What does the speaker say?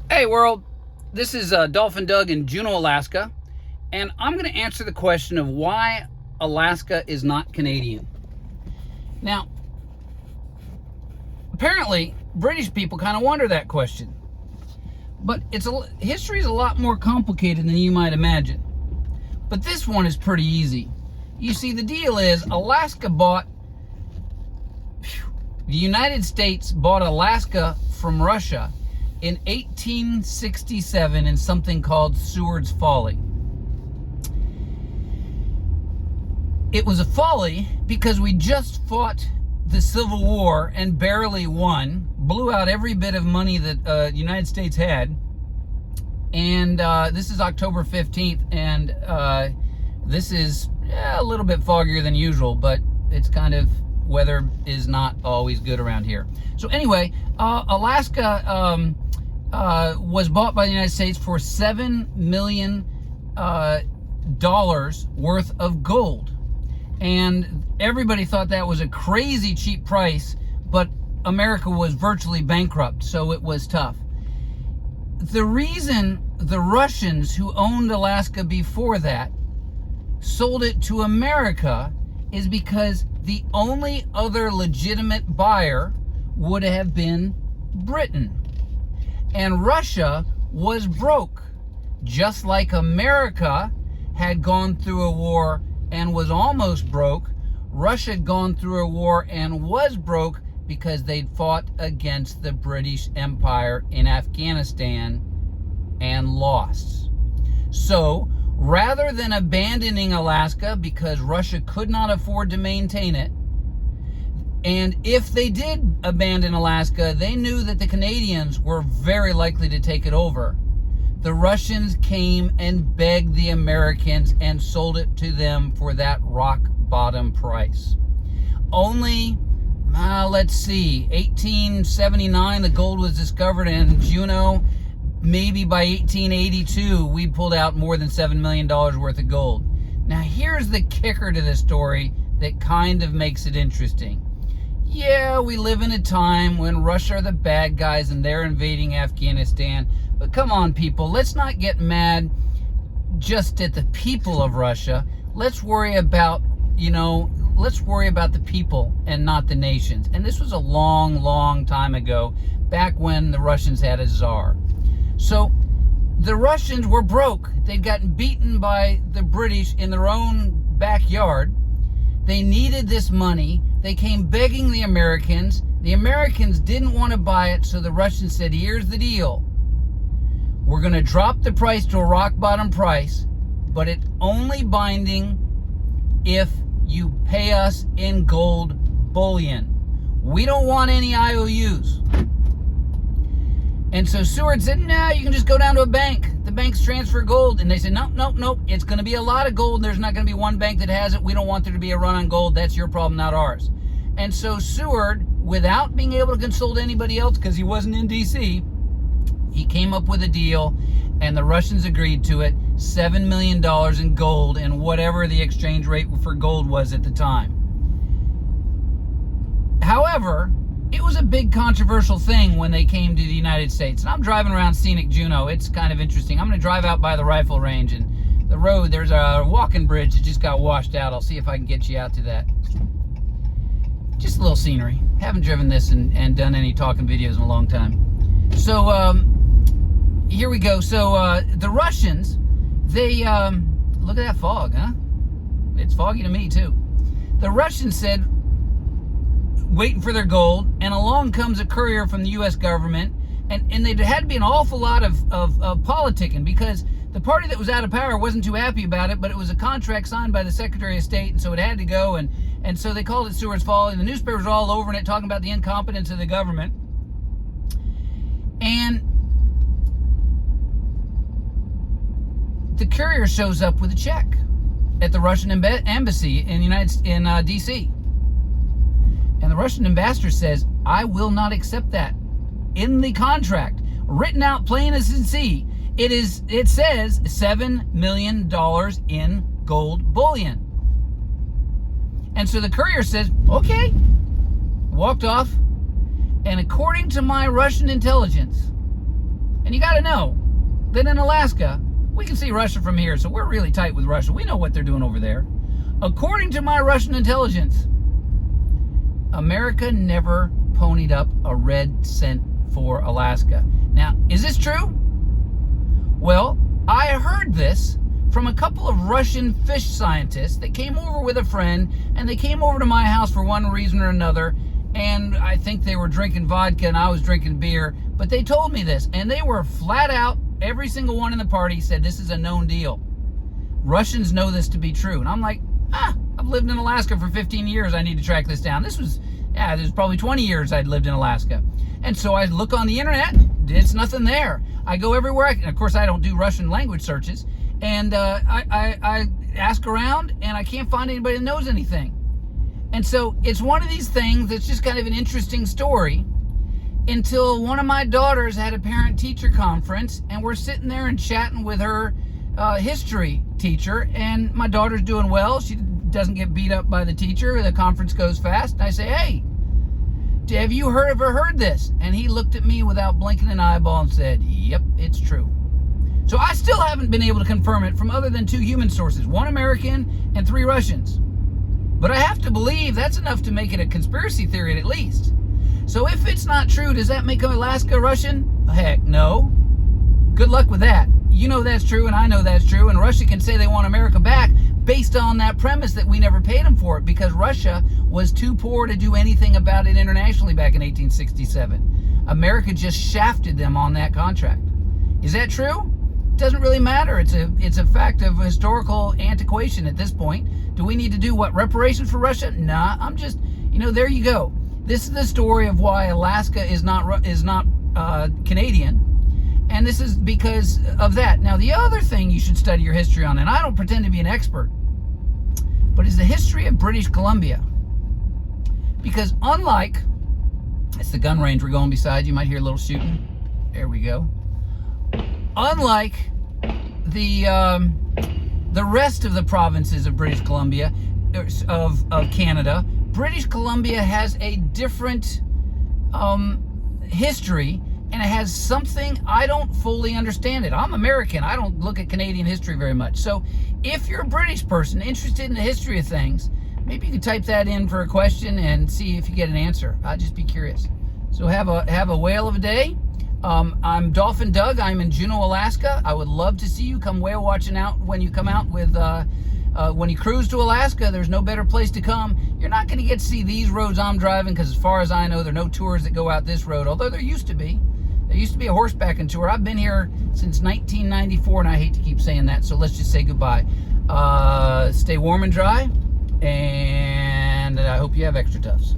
Hey world, this is Dolphin Doug in Juneau, Alaska, and I'm going to answer the question of why Alaska is not Canadian. Now, apparently, British people kind of wonder that question, but history is a lot more complicated than you might imagine. But this one is pretty easy. You see, the deal is the United States bought Alaska from Russia in 1867 in something called Seward's Folly. It was a folly because we just fought the Civil War and barely won, blew out every bit of money that the United States had, and this is October 15th, and this is a little bit foggier than usual, but it's kind of, weather is not always good around here. So anyway, Alaska was bought by the United States for $7 million worth of gold. And everybody thought that was a crazy cheap price, but America was virtually bankrupt, so it was tough. The reason the Russians who owned Alaska before that sold it to America is because the only other legitimate buyer would have been Britain. And Russia was broke, just like America had gone through a war and was almost broke. Russia had gone through a war and was broke because they'd fought against the British Empire in Afghanistan and lost. So, rather than abandoning Alaska because Russia could not afford to maintain it, and if they did abandon Alaska, they knew that the Canadians were very likely to take it over. The Russians came and begged the Americans and sold it to them for that rock bottom price. Only, let's see, 1879 the gold was discovered in Juneau. Maybe by 1882 we pulled out more than $7 million worth of gold. Now here's the kicker to the story that kind of makes it interesting. Yeah, we live in a time when Russia are the bad guys and they're invading Afghanistan. But come on, people, let's not get mad just at the people of Russia. Let's worry about, the people and not the nations. And this was a long, long time ago, back when the Russians had a czar. So the Russians were broke. They'd gotten beaten by the British in their own backyard. They needed this money. They came begging the Americans. The Americans didn't want to buy it, so the Russians said, here's the deal. We're going to drop the price to a rock bottom price, but it's only binding if you pay us in gold bullion. We don't want any IOUs. And so Seward said, no, you can just go down to a bank. The banks transfer gold. And they said, nope. It's going to be a lot of gold. There's not going to be one bank that has it. We don't want there to be a run on gold. That's your problem, not ours. And so Seward, without being able to consult anybody else because he wasn't in D.C., he came up with a deal, and the Russians agreed to it, $7 million in gold and whatever the exchange rate for gold was at the time. However, it was a big controversial thing when they came to the United States. And I'm driving around scenic Juneau. It's kind of interesting. I'm going to drive out by the rifle range, and the road, there's a walking bridge that just got washed out. I'll see if I can get you out to that. Just a little scenery. Haven't driven this and done any talking videos in a long time. So, here we go. So, the Russians, they, look at that fog, huh? It's foggy to me, too. The Russians said, waiting for their gold, and along comes a courier from the U.S. government, and there had to be an awful lot of politicking, because the party that was out of power wasn't too happy about it, but it was a contract signed by the Secretary of State, and so it had to go, and so they called it Seward's Folly, and the newspapers were all over it, talking about the incompetence of the government. And the courier shows up with a check at the Russian embassy in D.C., and the Russian ambassador says, I will not accept that. In the contract, written out plain as can see, it says $7 million in gold bullion. And so the courier says, okay, walked off. And according to my Russian intelligence, And you got to know that in Alaska, we can see Russia from here, so we're really tight with Russia. We know what they're doing over there. According to my Russian intelligence, America never ponied up a red cent for Alaska. Now, is this true? Well, I heard this from a couple of Russian fish scientists that came over with a friend, and they came over to my house for one reason or another, and I think they were drinking vodka and I was drinking beer, but they told me this, and they were flat out, every single one in the party said this is a known deal. Russians know this to be true. And I'm like, I've lived in Alaska for 15 years. I need to track this down. This was probably 20 years I'd lived in Alaska. And so I look on the internet, it's nothing there. I go everywhere. Of course, I don't do Russian language searches. And I ask around, and I can't find anybody that knows anything. And so it's one of these things that's just kind of an interesting story until one of my daughters had a parent-teacher conference, and we're sitting there and chatting with her history teacher, and my daughter's doing well. She doesn't get beat up by the teacher. The conference goes fast. And I say, hey, have you ever heard this? And he looked at me without blinking an eyeball and said, yep, it's true. So I still haven't been able to confirm it from other than 2 human sources, 1 American and 3 Russians. But I have to believe that's enough to make it a conspiracy theory at least. So if it's not true, does that make Alaska Russian? Heck, no. Good luck with that. You know that's true, and I know that's true, and Russia can say they want America back based on that premise that we never paid them for it because Russia was too poor to do anything about it internationally back in 1867. America just shafted them on that contract. Is that true? It doesn't really matter. It's a fact of historical antiquation at this point. Do we need to do what, reparations for Russia? Nah, I'm just, there you go. This is the story of why Alaska is not Canadian. And this is because of that. Now, the other thing you should study your history on, and I don't pretend to be an expert, but is the history of British Columbia. Because unlike, it's the gun range we're going beside, you might hear a little shooting. There we go. Unlike the rest of the provinces of British Columbia, of Canada, British Columbia has a different history, and it has something I don't fully understand it. I'm American. I don't look at Canadian history very much. So if you're a British person interested in the history of things, maybe you can type that in for a question and see if you get an answer. I'd just be curious. So have a whale of a day. I'm Dolphin Doug. I'm in Juneau, Alaska. I would love to see you come whale watching out when you come out with when you cruise to Alaska. There's no better place to come. You're not going to get to see these roads I'm driving because as far as I know, there are no tours that go out this road, although there used to be. There used to be a horsebacking tour. I've been here since 1994, and I hate to keep saying that, so let's just say goodbye. Stay warm and dry, and I hope you have extra tufts.